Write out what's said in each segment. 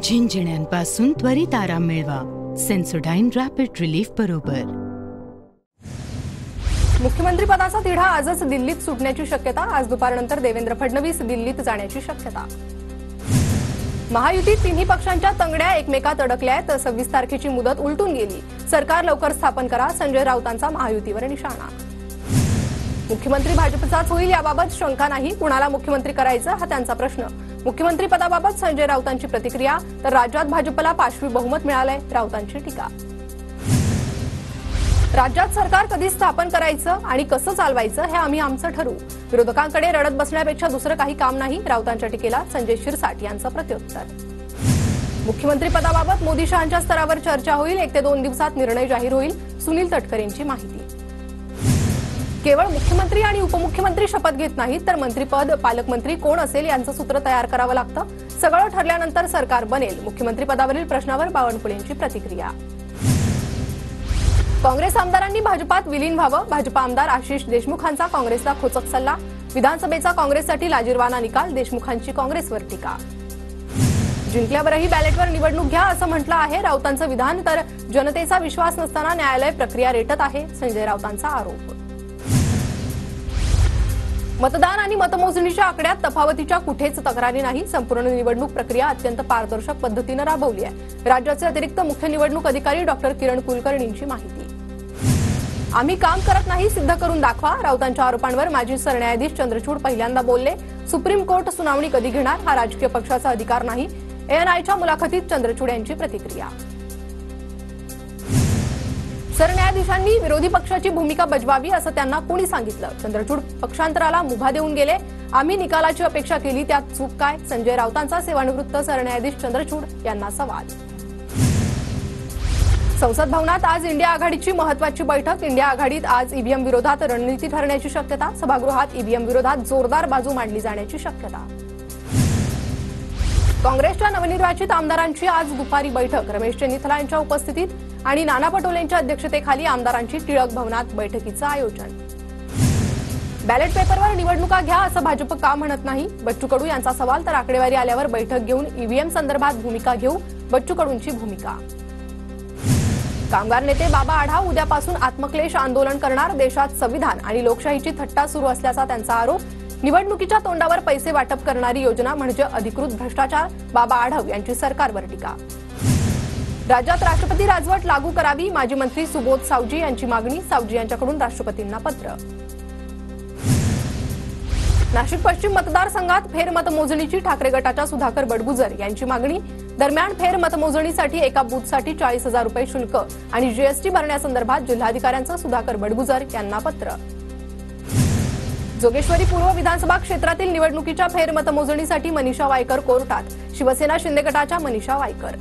झिंझिण्यांपासून त्वरित आराम मिळवा सेन्सोडाइन रॅपिड रिलीफ बरोबर. मुख्यमंत्री पदाचा तिढा आजच दिल्लीत सुटण्याची शक्यता. आज दुपारनंतर देवेंद्र फडणवीस दिल्लीत जाण्याची शक्यता. महायुतीत तिन्ही पक्षांच्या तंगड्या एकमेकात अडकल्या आहेत. 26 तारखेची मुदत उलटून गेली. सरकार लवकर स्थापन करा, संजय राऊतांचा महायुतीवर निशाणा. मुख्यमंत्री भाजपचाच होईल याबाबत शंका नाही. कुणाला मुख्यमंत्री करायचं हा त्यांचा प्रश्न. मुख्यमंत्री पदाबाबत संजय राऊतांची प्रतिक्रिया. तर राज्यात भाजपला पाशवी बहुमत मिळालंय, राऊतांची टीका. राज्यात सरकार कधी स्थापन करायचं आणि कसं चालवायचं हे आम्ही आमचं ठरवू. विरोधकांकडे रडत बसण्यापेक्षा दुसरं काही काम नाही. राऊतांच्या टीकेला संजय शिरसाट यांचं प्रत्युत्तर. मुख्यमंत्री पदाबाबत मोदी शहांच्या स्तरावर चर्चा होईल. 1 ते 2 दिवसात निर्णय जाहीर होईल. सुनील तटकरेंची माहिती. केवळ मुख्यमंत्री आणि उपमुख्यमंत्री शपथ घेत नाहीत, तर मंत्रीपद, पालकमंत्री कोण असेल यांचं सूत्र तयार करावं लागतं. सगळं ठरल्यानंतर सरकार बनेल. मुख्यमंत्री पदावरील प्रश्नावर बावनकुळेंची प्रतिक्रिया. काँग्रेस आमदारांनी भाजपात विलीन व्हावं. भाजपा आमदार आशिष देशमुखांचा काँग्रेसला खोचक सल्ला. विधानसभेचा काँग्रेससाठी लाजिरवाणा निकाल. देशमुखांची काँग्रेसवर टीका. जिंकल्यावरही बॅलेटवर निवडणूक घ्या असं म्हटलं आहे राऊतांचं विधान. तर जनतेचा विश्वास नसताना न्यायालय प्रक्रिया रेटत आहे, संजय राऊतांचा आरोप. मतदान आणि मतमोजणीच्या आकड्यात तफावतीच्या कुठेच तक्रारी नाही. संपूर्ण निवडणूक प्रक्रिया अत्यंत पारदर्शक पद्धतीनं राबवली आहे. राज्याचे अतिरिक्त मुख्य निवडणूक अधिकारी डॉक्टर किरण कुलकर्णींची माहिती. आम्ही काम करत नाही, सिद्ध करून दाखवा. राऊतांच्या आरोपांवर माजी सरन्यायाधीश चंद्रचूड पहिल्यांदा बोलले. सुप्रीम कोर्ट सुनावणी कधी घेणार हा राजकीय पक्षाचा अधिकार नाही. एएनआयच्या मुलाखतीत चंद्रचूड यांची प्रतिक्रिया. सरन्यायाधीशांनी विरोधी पक्षाची भूमिका बजवावी असं त्यांना कोणी सांगितलं. चंद्रचूड पक्षांतराला मुभा देऊन गेले. आम्ही निकालाची अपेक्षा केली, त्यात चूक काय? संजय राऊतांचा सेवानिवृत्त सरन्यायाधीश चंद्रचूड यांना सवाल. संसद भवनात आज इंडिया आघाडीची महत्वाची बैठक. इंडिया आघाडीत आज ईव्हीएम विरोधात रणनीती ठरण्याची शक्यता. सभागृहात ईव्हीएम विरोधात जोरदार बाजू मांडली जाण्याची शक्यता. काँग्रेसच्या नवनिर्वाचित आमदारांची आज दुपारी बैठक. रमेश चेन्नीथला यांच्या उपस्थितीत आणि नाना पटोलेंच्या अध्यक्षतेखाली आमदारांची टिळक भवनात बैठकीचं आयोजन. बॅलेट पेपरवर निवडणुका घ्या असं भाजप का म्हणत नाही? बच्चू कडू यांचा सवाल. तर आकडेवारी आल्यावर बैठक घेऊन ईव्हीएम संदर्भात भूमिका घेऊ, बच्चू कडूंची भूमिका. कामगार नेते बाबा आढाव उद्यापासून आत्मक्लेश आंदोलन करणार. देशात संविधान आणि लोकशाहीची थट्टा सुरू असल्याचा त्यांचा आरोप. निवडणुकीच्या तोंडावर पैसे वाटप करणारी योजना म्हणजे अधिकृत भ्रष्टाचार. बाबा आढाव यांची सरकारवर टीका. राज्यात राष्ट्रपती राजवट लागू करावी. माजी मंत्री सुबोध सावजी यांची मागणी. सावजी यांच्याकडून राष्ट्रपतींना पत्र. नाशिक पश्चिम मतदारसंघात फेरमतमोजणीची ठाकरे गटाच्या सुधाकर बडगुजर यांची मागणी. दरम्यान फेरमतमोजणीसाठी एका बूथसाठी 40,000 रुपये शुल्क आणि जीएसटी भरण्यासंदर्भात जिल्हाधिकाऱ्यांचं सुधाकर बडगुजर यांना पत्र. जोगेश्वरी पूर्व विधानसभा क्षेत्रातील निवडणुकीच्या फेरमतमोजणीसाठी मनीषा वायकर कोर्टात. शिवसेना शिंदे गटाच्या मनीषा वायकर.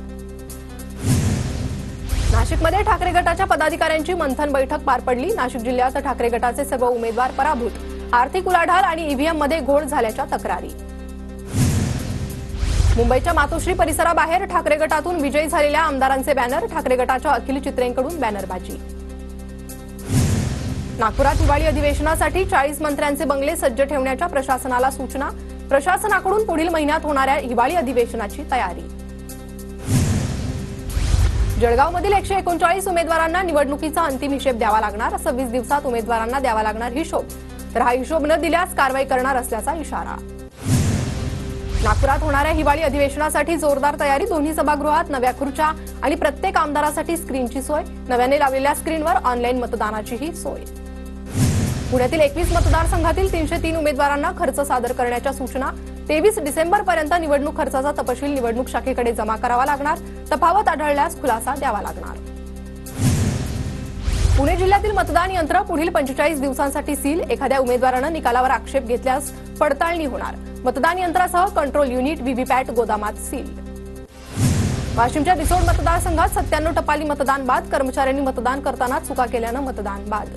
नाशिकमध्ये ठाकरे गटाच्या पदाधिकाऱ्यांची मंथन बैठक पार पडली. नाशिक जिल्ह्यात ठाकरे गटाचे सर्व उमेदवार पराभूत. आर्थिक उलाढाल आणि ईव्हीएम मध्ये घोळ झाल्याच्या तक्रारी. मुंबईच्या मातोश्री परिसराबाहेर ठाकरे गटातून विजयी झालेल्या आमदारांचे बॅनर. ठाकरे गटाच्या अखिल चित्रेंकडून बॅनरबाजी. नागपुरात हिवाळी अधिवेशनासाठी 40 मंत्र्यांचे बंगले सज्ज ठेवण्याच्या प्रशासनाला सूचना. प्रशासनाकडून पुढील महिन्यात होणाऱ्या हिवाळी अधिवेशनाची तयारी. जळगावमधील 139 उमेदवारांना निवडणुकीचा अंतिम हिशेब द्यावा लागणार. 26 दिवसात उमेदवारांना द्यावा लागणार हिशोब. तर हा हिशोब न दिल्यास कारवाई करणार असल्याचा इशारा. नागपुरात होणाऱ्या हिवाळी अधिवेशनासाठी जोरदार तयारी. दोन्ही सभागृहात नव्या खुर्च्या आणि प्रत्येक आमदारासाठी स्क्रीनची सोय. नव्याने लावलेल्या स्क्रीनवर ऑनलाईन मतदानाचीही सोय. पुण्यातील 21 मतदारसंघातील 303 उमेदवारांना खर्च सादर करण्याच्या सूचना. 23 डिसेंबरपर्यंत निवडणूक खर्चाचा तपशील निवडणूक शाखेकडे जमा करावा लागणार. तफावत आढळल्यास खुलासा द्यावा लागणार. पुणे जिल्ह्यातील मतदान यंत्र पुढील 45 दिवसांसाठी सील. एखाद्या उमेदवारानं निकालावर आक्षेप घेतल्यास पडताळणी होणार. मतदान यंत्रासह कंट्रोल युनिट, व्हीव्हीपॅट गोदामात सील. वाशिमच्या रिसोड मतदारसंघात 97 टपाली मतदान बाद. कर्मचाऱ्यांनी मतदान करताना चुका केल्यानं मतदान बाद.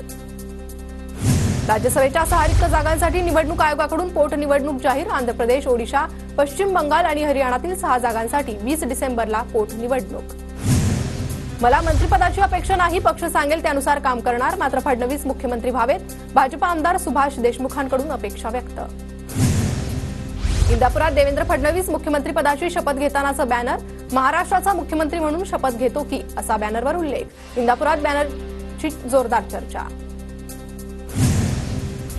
राज्यसभेच्या 6 रिक्त जागांसाठी निवडणूक आयोगाकडून पोटनिवडणूक जाहीर. आंध्र प्रदेश, ओडिशा, पश्चिम बंगाल आणि हरियाणातील 6 जागांसाठी 20 डिसेंबरला पोटनिवडणूक. मला मंत्रिपदाची अपेक्षा नाही, पक्ष सांगेल त्यानुसार काम करणार. मात्र फडणवीस मुख्यमंत्री व्हावेत. भाजपा आमदार सुभाष देशमुखांकडून अपेक्षा व्यक्त. इंदापुरात देवेंद्र फडणवीस मुख्यमंत्रीपदाची शपथ घेतानाचा बॅनर, महाराष्ट्राचा मुख्यमंत्री म्हणून शपथ घेतो की असा बॅनरवर उल्लेख. इंदापुरात बॅनरची जोरदार चर्चा.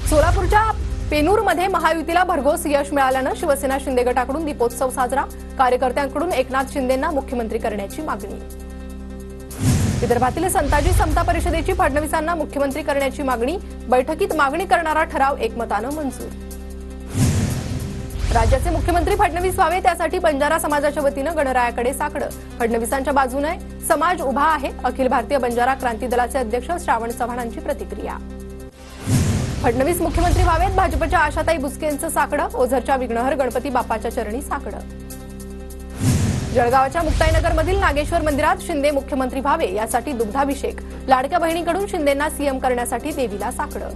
सोलापूरच्या पेनूरमध्ये महायुतीला भरघोस यश मिळाल्यानं शिवसेना शिंदे गटाकडून दीपोत्सव साजरा, कार्यकर्त्यांकडून एकनाथ शिंदेंना मुख्यमंत्री करण्याची मागणी. विदर्भातील संताजी समता परिषदेची फडणवीसांना मुख्यमंत्री करण्याची मागणी, बैठकीत मागणी करणारा ठराव एकमतानं मंजूर. राज्याचे मुख्यमंत्री फडणवीस व्हावे त्यासाठी बंजारा समाजाच्या वतीनं गणरायाकडे साकडं, फडणवीसांच्या बाजूने समाज उभा आहे. अखिल भारतीय बंजारा क्रांती दलाचे अध्यक्ष श्रावण चव्हाणांची प्रतिक्रिया. फडणवीस मुख्यमंत्री व्हावेत, भाजपच्या आशाताई बुचकेंचं साकडं, ओझरच्या विघ्नहर गणपती बाप्पाच्या चरणी साकडं. जळगावच्या मुक्ताईनगरमधील नागेश्वर मंदिरात शिंदे मुख्यमंत्री व्हावे यासाठी दुग्धाभिषेक, लाडक्या बहिणीकडून शिंदेंना सीएम करण्यासाठी देवीला साकडं.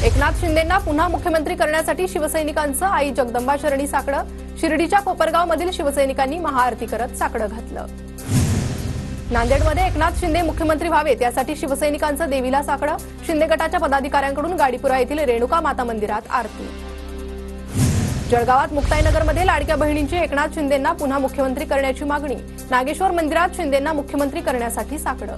एकनाथ शिंदेंना पुन्हा मुख्यमंत्री करण्यासाठी शिवसैनिकांचं आई जगदंबा चरणी साकडं, शिर्डीच्या कोपरगावमधील शिवसैनिकांनी महाआरती करत साकडं घातलं. नांदेडमध्ये एकनाथ शिंदे मुख्यमंत्री व्हावेत यासाठी शिवसैनिकांचं देवीला साकडं, शिंदे गटाच्या पदाधिकाऱ्यांकडून गाडीपुरा येथील रेणुका माता मंदिरात आरती. जळगावात मुक्ताईनगरमध्ये लाडक्या बहिणींची एकनाथ शिंदेंना पुन्हा मुख्यमंत्री करण्याची मागणी, नागेश्वर मंदिरात शिंदेंना मुख्यमंत्री करण्यासाठी साकडं.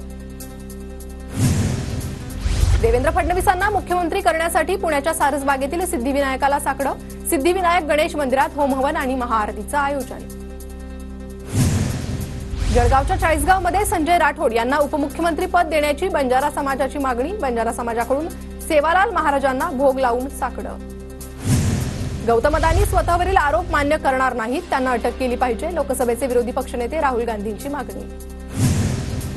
देवेंद्र फडणवीसांना मुख्यमंत्री करण्यासाठी पुण्याच्या सारसबागेतील सिद्धिविनायकाला साकडं, सिद्धिविनायक गणेश मंदिरात होमहवन आणि महाआरतीचं आयोजन. जळगावच्या चाळीसगावमध्ये संजय राठोड यांना उपमुख्यमंत्रीपद देण्याची बंजारा समाजाची मागणी, बंजारा समाजाकडून सेवालाल महाराजांना भोग लावून साकडं. गौतम अदानी स्वतःवरील आरोप मान्य करणार नाहीत, त्यांना अटक केली पाहिजे, लोकसभेचे विरोधी पक्षनेते राहुल गांधींची मागणी.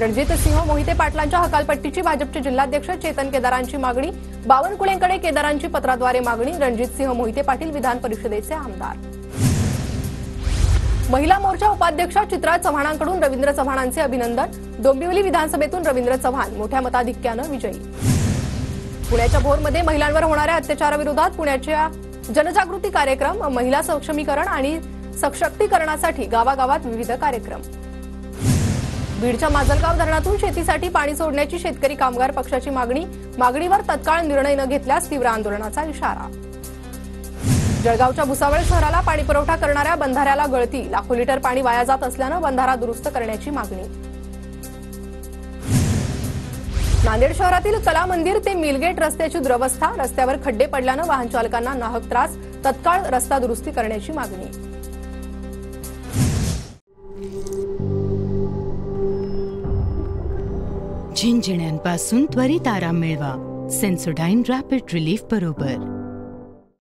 रणजितसिंह मोहिते पाटलांच्या हकालपट्टीची भाजपचे जिल्हाध्यक्ष चेतन केदारांची मागणी, बावनकुळेंकडे केदारांची पत्राद्वारे मागणी, रणजितसिंह मोहिते पाटील विधान परिषदेचे आमदार. महिला मोर्चा उपाध्यक्षा चित्रा चव्हाणांकडून रवींद्र चव्हाणांचे अभिनंदन, डोंबिवली विधानसभेतून रवींद्र चव्हाण मोठ्या मताधिक्यानं विजयी. पुण्याच्या भोरमध्ये महिलांवर होणाऱ्या अत्याचाराविरोधात पुण्याच्या जनजागृती कार्यक्रम, महिला सक्षमीकरण आणि सशक्तीकरणासाठी गावागावात विविध कार्यक्रम. बीडच्या माजलगाव धरणातून शेतीसाठी पाणी सोडण्याची शेतकरी कामगार पक्षाची मागणी, मागणीवर तत्काळ निर्णय न घेतल्यास तीव्र आंदोलनाचा इशारा. जळगावच्या भुसावळ शहराला पाणी पुरवठा करणाऱ्या बंधाऱ्याला गळती, लाखो लिटर पाणी वाया जात असल्यानं बंधारा दुरुस्त करण्याची मागणी. नांदेड शहरातील कला मंदिर ते मिलगेट रस्त्याची दुरवस्था, रस्त्यावर खड्डे पडल्यानं वाहन चालकांना नाहक त्रास, तत्काळ रस्ता दुरुस्ती करण्याची मागणी. झिंझिण्यांपासून त्वरित आराम मिळवा. सेन्सोडाइन रॅपिड रिलीफ बरोबर.